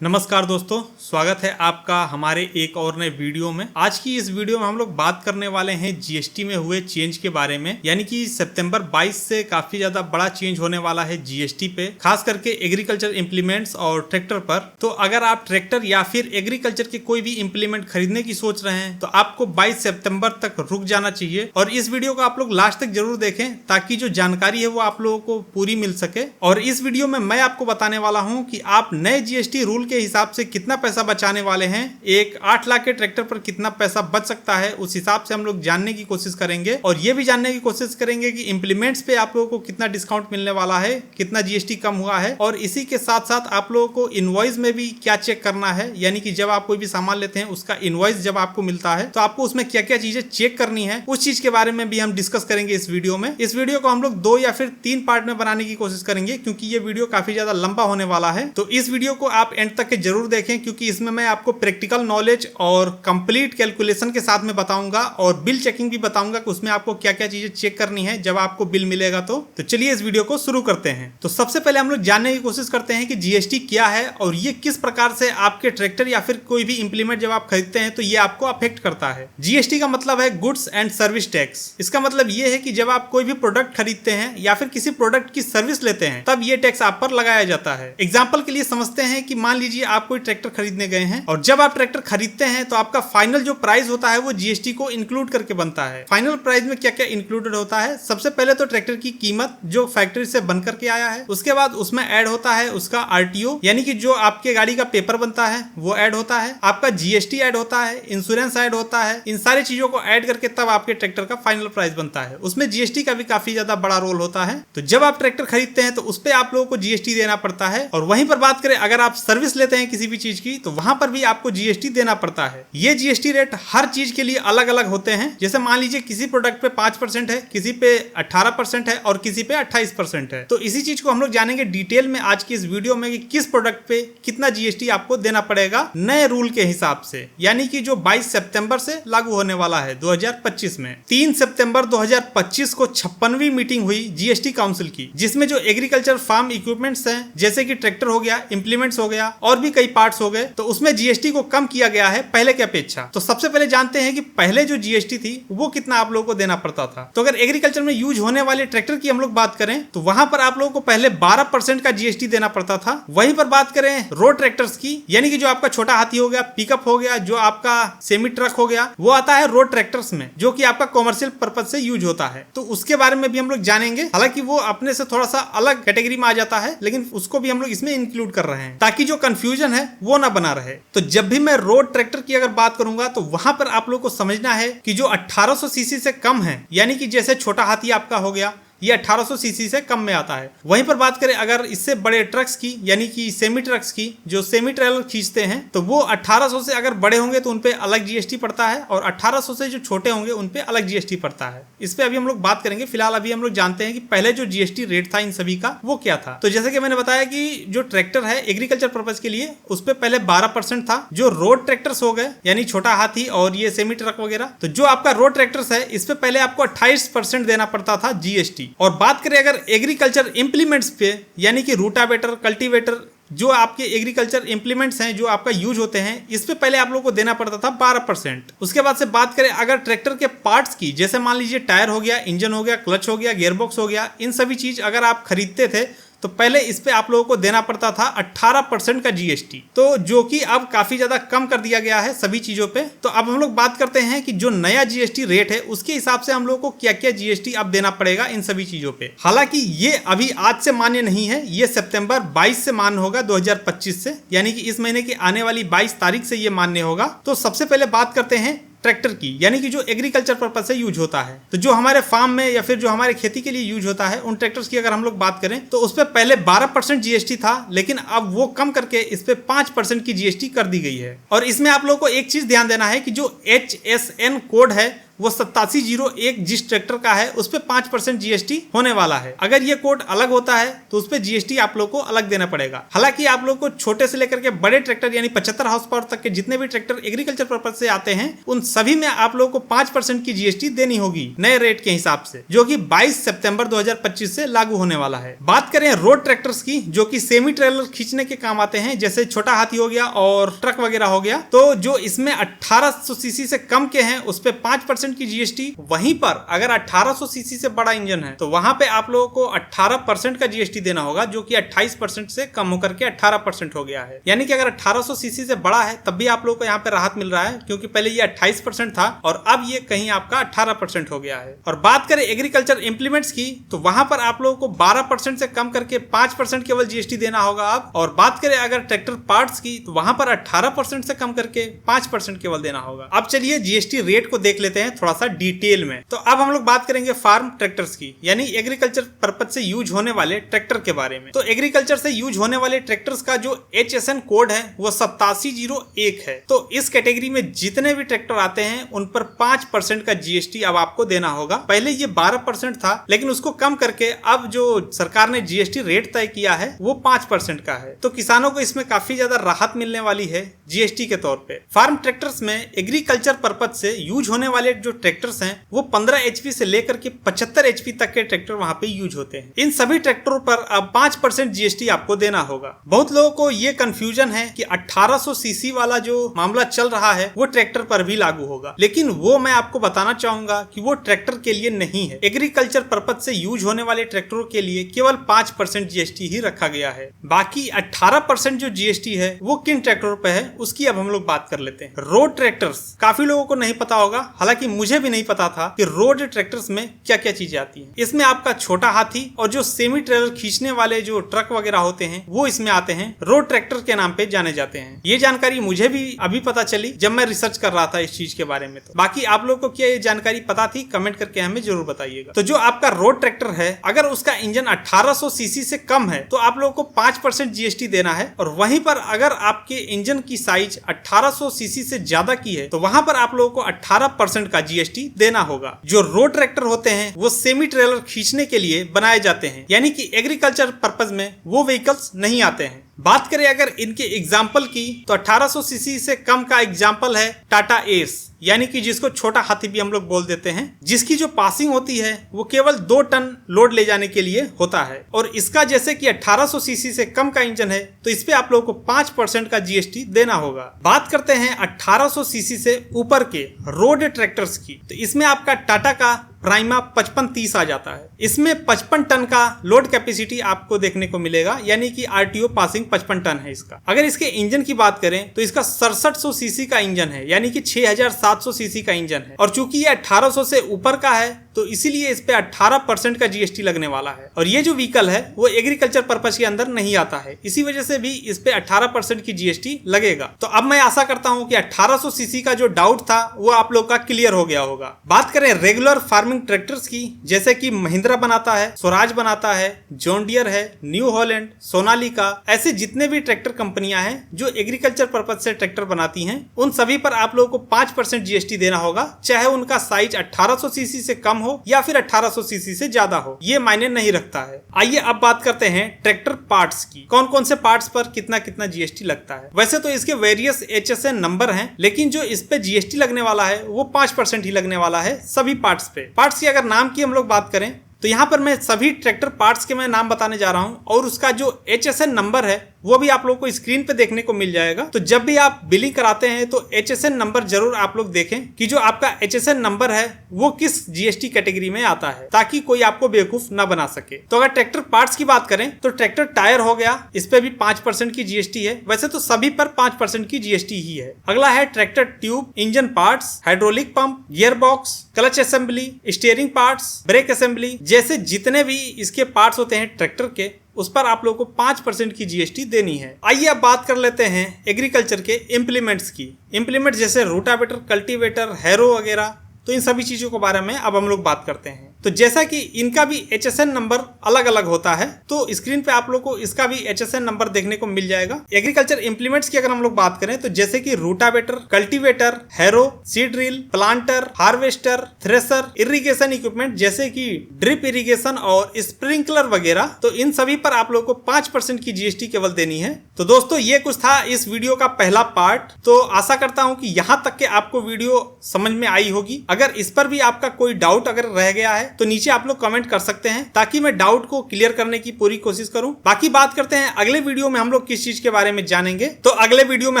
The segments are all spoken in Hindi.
नमस्कार दोस्तों, स्वागत है आपका हमारे एक और नए वीडियो में। आज की इस वीडियो में हम लोग बात करने वाले हैं जीएसटी में हुए चेंज के बारे में। यानी कि सितंबर 22 से काफी ज्यादा बड़ा चेंज होने वाला है जीएसटी पे, खास करके एग्रीकल्चर इम्प्लीमेंट्स और ट्रैक्टर पर। तो अगर आप ट्रैक्टर या फिर एग्रीकल्चर के कोई भी इम्प्लीमेंट खरीदने की सोच रहे हैं तो आपको 22 सितंबर तक रुक जाना चाहिए और इस वीडियो को आप लोग लास्ट तक जरूर देखें ताकि जो जानकारी है वो आप लोगों को पूरी मिल सके। और इस वीडियो में मैं आपको बताने वाला हूँ कि आप नए जीएसटी रूल के हिसाब से कितना पैसा बचाने वाले हैं। एक 8 लाख के ट्रैक्टर पर कितना पैसा बच सकता है, उस हिसाब से हम लोग जानने की कोशिश करेंगे। और ये भी जानने की कोशिश करेंगे कि इंप्लीमेंट्स पे आप लोगों को कितना डिस्काउंट मिलने वाला है, कितना जीएसटी कम हुआ है। और इसी के साथ साथ आप लोगों को इनवॉइस में भी क्या चेक करना है, यानी कि जब आप कोई भी सामान लेते हैं उसका इनवॉइस जब आपको मिलता है तो आपको उसमें क्या क्या चीजें चेक करनी है, उस चीज के बारे में भी हम डिस्कस करेंगे इस वीडियो में। इस वीडियो को हम लोग 2 या फिर 3 पार्ट में बनाने की कोशिश करेंगे क्योंकि ये वीडियो काफी ज्यादा लंबा होने वाला है। तो इस वीडियो को आप एंड तक के जरूर देखें क्योंकि इसमें मैं आपको प्रैक्टिकल नॉलेज और कंप्लीट कैलकुलेशन के साथ में बताऊंगा और बिल चेकिंग भी बताऊंगा कि उसमें आपको क्या क्या चीजें चेक करनी है जब आपको बिल मिलेगा। तो चलिए इस वीडियो को शुरू करते हैं। तो सबसे पहले हम लोग जानने की कोशिश करते हैं कि जीएसटी क्या है और ये किस प्रकार से आपके ट्रैक्टर या फिर कोई भी इंप्लीमेंट जब आप खरीदते हैं तो ये आपको अफेक्ट करता है। जीएसटी का मतलब है गुड्स एंड सर्विस टैक्स। इसका मतलब ये है कि जब आप कोई भी प्रोडक्ट खरीदते हैं या फिर किसी प्रोडक्ट की सर्विस लेते हैं तब ये टैक्स आप पर लगाया जाता है। एग्जाम्पल के लिए समझते हैं कि मान लीजिए आप कोई ट्रैक्टर खरीदने गए हैं और जब आप ट्रैक्टर खरीदते हैं तो आपका फाइनल जो प्राइस होता है वो जीएसटी को इंक्लूड करके बनता है। फाइनल प्राइस में क्या क्या इंक्लूडेड होता है? सबसे पहले तो ट्रैक्टर की कीमत जो फैक्ट्री से बन करके आया है, उसके बाद उसमें ऐड होता है उसका आरटीओ यानी कि जो आपके गाड़ी का पेपर बनता है वो ऐड होता है, आपका जीएसटी ऐड होता है, इंश्योरेंस ऐड होता है। इन सारी चीजों को ऐड करके तब आपके ट्रैक्टर का फाइनल प्राइस बनता है। उसमें जीएसटी का भी काफी ज्यादा बड़ा रोल होता है। तो जब आप ट्रैक्टर खरीदते हैं तो उस पर आप लोगों को जीएसटी देना पड़ता है। और वहीं पर बात करें अगर आप सर्विस लेते हैं किसी भी चीज की तो वहां पर भी आपको जीएसटी देना पड़ता है। ये जीएसटी रेट हर चीज के लिए अलग अलग होते हैं। जैसे मान लीजिए किसी प्रोडक्ट पे 5% है, किसी पे 18% है और किसी पे 28% है। तो इसी चीज को हम लोग जानेंगे डिटेल में आज की इस वीडियो में कि किस प्रोडक्ट पे कितना जीएसटी आपको देना पड़ेगा नए रूल के हिसाब से, यानी कि जो 22 सितंबर से लागू होने वाला है 2025 में। 3 सितंबर 2025 को 56वीं मीटिंग हुई जीएसटी काउंसिल की, जिसमें जो एग्रीकल्चर फार्म इक्विपमेंट्स हैं जैसे कि ट्रैक्टर हो गया, इंप्लीमेंट्स हो गया और भी कई पार्ट्स हो गए, तो उसमें जीएसटी को कम किया गया है पहले की अपेक्षा। तो सबसे पहले जानते हैं कि पहले जो जीएसटी थी वो कितना आप लोगों को देना पड़ता था। तो अगर एग्रीकल्चर में यूज होने वाले ट्रैक्टर की हम लोग बात करें तो वहां पर आप लोगों को पहले 12% का जीएसटी देना पड़ता था। वहीं पर बात करें रोड ट्रैक्टर्स की, यानी कि जो आपका छोटा हाथी हो गया, पिकअप हो गया, जो आपका सेमी ट्रक हो गया, वो आता है रोड ट्रैक्टर्स में, जो कि आपका कॉमर्शियल पर्पज से यूज होता है। तो उसके बारे में भी हम लोग जानेंगे। हालांकि वो अपने से थोड़ा सा अलग कैटेगरी में आ जाता है, लेकिन उसको भी हम लोग इसमें इंक्लूड कर रहे हैं ताकि जो कंफ्यूजन है वो ना बना रहे। तो जब भी मैं रोड ट्रैक्टर की अगर बात करूंगा तो वहां पर आप लोग को समझना है कि जो 1800 सीसी से कम है, यानी कि जैसे छोटा हाथी आपका हो गया, ये 1800 सीसी से कम में आता है। वहीं पर बात करें अगर इससे बड़े ट्रक्स की, यानी कि सेमी ट्रक्स की, जो सेमी ट्रेलर खींचते हैं, तो वो 1800 से अगर बड़े होंगे तो उनपे अलग जीएसटी पड़ता है और 1800 से जो छोटे होंगे उनपे अलग जीएसटी पड़ता है। इस पे अभी हम लोग बात करेंगे। फिलहाल अभी हम लोग जानते हैं कि पहले जो जीएसटी रेट था इन सभी का वो क्या था। तो जैसे कि मैंने बताया कि जो ट्रैक्टर है एग्रीकल्चर पर्पज के लिए उस पर पहले 12% था। जो रोड ट्रैक्टर्स हो गए यानी छोटा हाथी और ये सेमी ट्रक वगैरह, तो जो आपका रोड ट्रैक्टर्स है इस पे पहले आपको 28% देना पड़ता था जीएसटी। और बात करें अगर एग्रीकल्चर इंप्लीमेंट्स पे, यानी कि रूटावेटर, कल्टीवेटर, जो आपके एग्रीकल्चर इंप्लीमेंट्स हैं जो आपका यूज होते हैं, इस पे पहले आप लोगों को देना पड़ता था 12%। उसके बाद से बात करें अगर ट्रैक्टर के पार्ट्स की, जैसे मान लीजिए टायर हो गया, इंजन हो गया, क्लच हो गया, गियरबॉक्स हो गया, इन सभी चीज अगर आप खरीदते थे तो पहले इस पे आप लोगों को देना पड़ता था 18% का जीएसटी, तो जो कि अब काफी ज्यादा कम कर दिया गया है सभी चीजों पे। तो अब हम लोग बात करते हैं कि जो नया जीएसटी रेट है उसके हिसाब से हम लोगों को क्या क्या जीएसटी अब देना पड़ेगा इन सभी चीजों पे। हालांकि ये अभी आज से मान्य नहीं है, ये सितंबर 22 से मान्य होगा 2025 से, यानी कि इस महीने की आने वाली 22 तारीख से ये मान्य होगा। तो सबसे पहले बात करते हैं ट्रैक्टर की, यानी कि जो एग्रीकल्चर पर्पज से यूज होता है। तो जो हमारे फार्म में या फिर जो हमारे खेती के लिए यूज होता है उन ट्रैक्टर्स की अगर हम लोग बात करें तो उस पर पहले 12% जीएसटी था, लेकिन अब वो कम करके इस पे 5% की जीएसटी कर दी गई है। और इसमें आप लोगों को एक चीज ध्यान देना है कि जो HSN कोड है वो 8701 जिस ट्रैक्टर का है उस पे 5% जीएसटी होने वाला है। अगर ये कोड अलग होता है तो उस पे जीएसटी आप लोग को अलग देना पड़ेगा। हालांकि आप लोग को छोटे से लेकर के बड़े ट्रैक्टर यानी 75 हाउस पावर तक के जितने भी ट्रैक्टर एग्रीकल्चर पर्पज से आते हैं उन सभी में आप लोग को 5% की जीएसटी देनी होगी नए रेट के हिसाब से, जो कि 22 सितंबर 2025 से लागू होने वाला है। बात करें रोड ट्रैक्टर्स की जो कि सेमी ट्रेलर खींचने के काम आते हैं, जैसे छोटा हाथी हो गया और ट्रक वगैरह हो गया, तो जो इसमें 1800 सीसी से कम के हैं उस पे 5% की जीएसटी। वहीं पर अगर 1800 सीसी से बड़ा इंजन है तो वहां पे आप लोगों को 18% का जीएसटी देना होगा, जो कि 28% से कम होकर के 18% हो गया है। यानी कि अगर 1800 सीसी से बड़ा है तब भी आप लोगों को यहाँ पे राहत मिल रहा है, क्योंकि पहले ये 28% था और अब ये कहीं आपका 18% हो गया है। और बात करें एग्रीकल्चर इंप्लीमेंट्स की तो वहां पर आप लोगों को 12% से कम करके 5% केवल जीएसटी देना होगा अब। और बात करें अगर ट्रैक्टर पार्ट्स की तो वहां पर 18% से कम करके 5% केवल देना होगा। अब चलिए जीएसटी रेट को देख लेते हैं थोड़ा सा डिटेल में। तो अब हम लोग बात करेंगे फार्म ट्रैक्टर्स की, यानी एग्रीकल्चर पर्पज से यूज होने वाले ट्रैक्टर के बारे में। तो एग्रीकल्चर से यूज होने वाले ट्रैक्टर्स का जो HSN कोड है वो 8701 है। तो इस कैटेगरी में जितने भी ट्रैक्टर आते हैं उन पर 5% का जीएसटी अब आपको देना होगा। पहले ये 12% था, लेकिन उसको कम करके अब जो सरकार ने जीएसटी रेट तय किया है वो 5% का है। तो किसानों को इसमें काफी ज्यादा राहत मिलने वाली है जीएसटी के तौर पे। फार्म ट्रैक्टर्स में एग्रीकल्चर पर्पज से यूज होने वाले जो ट्रैक्टर्स हैं वो 15 HP से लेकर के 75 HP तक के ट्रैक्टर वहां पे यूज होते हैं। इन सभी ट्रैक्टरों पर अब 5% जीएसटी आपको देना होगा। बहुत लोगों को ये कंफ्यूजन है कि 1800 सीसी वाला जो मामला चल रहा है वो ट्रैक्टर पर भी लागू होगा, लेकिन वो मैं आपको बताना चाहूंगा कि वो ट्रैक्टर के लिए नहीं है। एग्रीकल्चर पर्पज से यूज होने वाले ट्रैक्टरों के लिए केवल 5% जीएसटी ही रखा गया है। बाकी 18% जो जीएसटी है वो किन ट्रैक्टरों पे है उसकी अब हम लोग बात कर लेते हैं। रोड ट्रैक्टर्स काफी लोगों को नहीं पता होगा, हालांकि मुझे भी नहीं पता था कि रोड ट्रैक्टर्स में क्या क्या चीजें आती हैं। इसमें आपका छोटा हाथी और जो सेमी ट्रेलर खींचने वाले जो ट्रक वगैरह होते हैं वो इसमें आते हैं, रोड ट्रैक्टर के नाम पे जाने जाते हैं। ये जानकारी मुझे भी अभी पता चली जब मैं रिसर्च कर रहा था इस चीज के बारे में। तो बाकी आप लोग को क्या ये जानकारी पता थी? कमेंट करके हमें जरूर बताइएगा। तो जो आपका रोड ट्रैक्टर है अगर उसका इंजन 1800 सीसी से कम है तो आप लोगों को 5% जीएसटी देना है, और वहीं पर अगर आपके इंजन की साइज 1800 सीसी से ज्यादा की है तो वहां पर आप लोगों को 18% का जीएसटी देना होगा। जो रोड ट्रैक्टर होते हैं वो सेमी ट्रेलर खींचने के लिए बनाए जाते हैं, यानी कि एग्रीकल्चर पर्पज में वो व्हीकल्स नहीं आते हैं। बात करें अगर इनके एग्जाम्पल की तो 1800 सीसी से कम का एग्जाम्पल है टाटा एस, यानी कि जिसको छोटा हाथी भी हम लोग बोल देते हैं, जिसकी जो पासिंग होती है वो केवल 2 टन लोड ले जाने के लिए होता है। और इसका जैसे कि 1800 सीसी से कम का इंजन है तो इस पे आप लोगों को 5% का जीएसटी देना होगा। बात करते हैं 1800 सीसी से ऊपर के रोड ट्रैक्टर्स की, तो इसमें आपका टाटा का प्राइमा 5530 आ जाता है। इसमें 55 टन का लोड कैपेसिटी आपको देखने को मिलेगा, यानी कि आरटीओ पासिंग 55 टन है इसका। अगर इसके इंजन की बात करें तो इसका 6700 सीसी का इंजन है, यानी कि 6700 सीसी का इंजन है। और चूंकि ये 1800 से ऊपर का है तो इसीलिए इस पे 18% का जीएसटी लगने वाला है। और ये जो व्हीकल है वो एग्रीकल्चर पर्पज के अंदर नहीं आता है, इसी वजह से भी इस पे 18% की जीएसटी लगेगा। तो अब मैं आशा करता हूं कि 1800 सीसी का जो डाउट था वो आप लोग का क्लियर हो गया होगा। बात करें रेगुलर फार्मिंग ट्रैक्टर्स की, जैसे कि महिंद्रा बनाता है, स्वराज बनाता है, जॉन डियर है, न्यू हॉलैंड, सोनालिका, ऐसे जितने भी ट्रैक्टर कंपनियां हैं जो एग्रीकल्चर पर्पज से ट्रैक्टर बनाती हैं उन सभी पर आप लोगों को 5% जीएसटी देना होगा, चाहे उनका साइज 1800 सीसी से कम हो या फिर 1800 सीसी से ज्यादा हो, ये मायने नहीं रखता है। आइए अब बात करते हैं ट्रैक्टर पार्ट्स की, कौन कौन से पार्ट्स पर कितना कितना जीएसटी लगता है। वैसे तो इसके वेरियस HSN नंबर हैं, लेकिन जो इस पे जीएसटी लगने वाला है वो 5% ही लगने वाला है सभी पार्ट्स पे। पार्ट्स की अगर नाम की हम लोग बात करें तो यहाँ पर मैं सभी ट्रैक्टर पार्ट्स के मैं नाम बताने जा रहा हूँ, और उसका जो HSN नंबर है वो भी आप लोगों को स्क्रीन पे देखने को मिल जाएगा। तो जब भी आप बिलिंग कराते हैं तो HSN नंबर जरूर आप लोग देखें कि जो आपका HSN नंबर है वो किस जीएसटी कैटेगरी में आता है, ताकि कोई आपको बेवकूफ ना बना सके। तो अगर ट्रैक्टर पार्ट्स की बात करें तो ट्रैक्टर टायर हो गया, इस पे भी 5% की जीएसटी है। वैसे तो सभी पर 5% की जीएसटी ही है। अगला है tractor tube, engine parts, hydraulic pump, gear box, clutch assembly, steering parts, brake assembly, जैसे जितने भी इसके पार्ट्स होते हैं ट्रैक्टर के, उस पर आप लोगों को 5% की जीएसटी देनी है। आइए अब बात कर लेते हैं एग्रीकल्चर के इम्प्लीमेंट्स की। इम्प्लीमेंट जैसे रोटावेटर, कल्टीवेटर, हैरो वगैरह, तो इन सभी चीजों के बारे में अब हम लोग बात करते हैं। तो जैसा कि इनका भी HSN नंबर अलग अलग होता है, तो स्क्रीन पे आप लोग को इसका भी HSN नंबर देखने को मिल जाएगा। एग्रीकल्चर इंप्लीमेंट्स की अगर हम लोग बात करें तो जैसे कि rotavator, cultivator, harrow, seed drill, planter, harvester, thresher, irrigation equipment जैसे कि ड्रिप इरिगेशन और स्प्रिंकलर वगैरह, तो इन सभी पर आप लोग को 5% की GST केवल देनी है। तो दोस्तों ये कुछ था इस वीडियो का पहला पार्ट। तो आशा करता हूं कि यहां तक के आपको वीडियो समझ में आई होगी। अगर इस पर भी आपका कोई डाउट अगर रह गया है तो नीचे आप लोग कमेंट कर सकते हैं, ताकि मैं डाउट को क्लियर करने की पूरी कोशिश करूं। बाकी बात करते हैं अगले वीडियो में हम लोग किस चीज के बारे में जानेंगे। तो अगले वीडियो में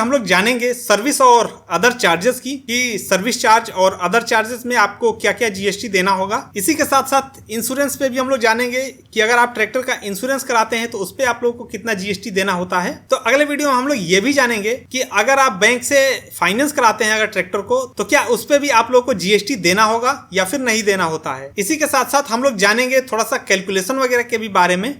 हम लोग जानेंगे सर्विस और अदर चार्जेस की, कि सर्विस चार्ज और अदर चार्जेस में आपको क्या क्या GST देना होगा। इसी के साथ साथ इंश्योरेंस पे भी हम लोग जानेंगे कि अगर आप ट्रैक्टर का इंश्योरेंस कराते हैं तो उस पे आप लोग को कितना GST देना होता है। तो अगले वीडियो में हम लोग ये भी जानेंगे कि अगर आप बैंक से फाइनेंस कराते हैं अगर ट्रैक्टर को, तो क्या उस पे भी आप लोग को GST देना होगा या फिर नहीं देना होता है। इसी के साथ साथ हम लोग जानेंगे थोड़ा सा कैलकुलेशन वगैरह के भी बारे में,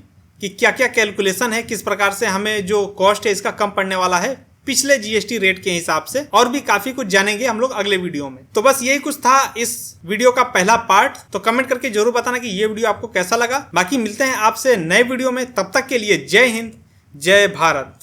कि क्या क्या कैलकुलेशन है, किस प्रकार से हमें जो कॉस्ट है इसका कम पड़ने वाला है पिछले GST रेट के हिसाब से, और भी काफी कुछ जानेंगे हम लोग अगले वीडियो में। तो बस यही कुछ था इस वीडियो का पहला पार्ट। तो कमेंट करके जरूर बताना कि ये वीडियो आपको कैसा लगा। बाकी मिलते हैं आपसे नए वीडियो में, तब तक के लिए जय हिंद, जय भारत।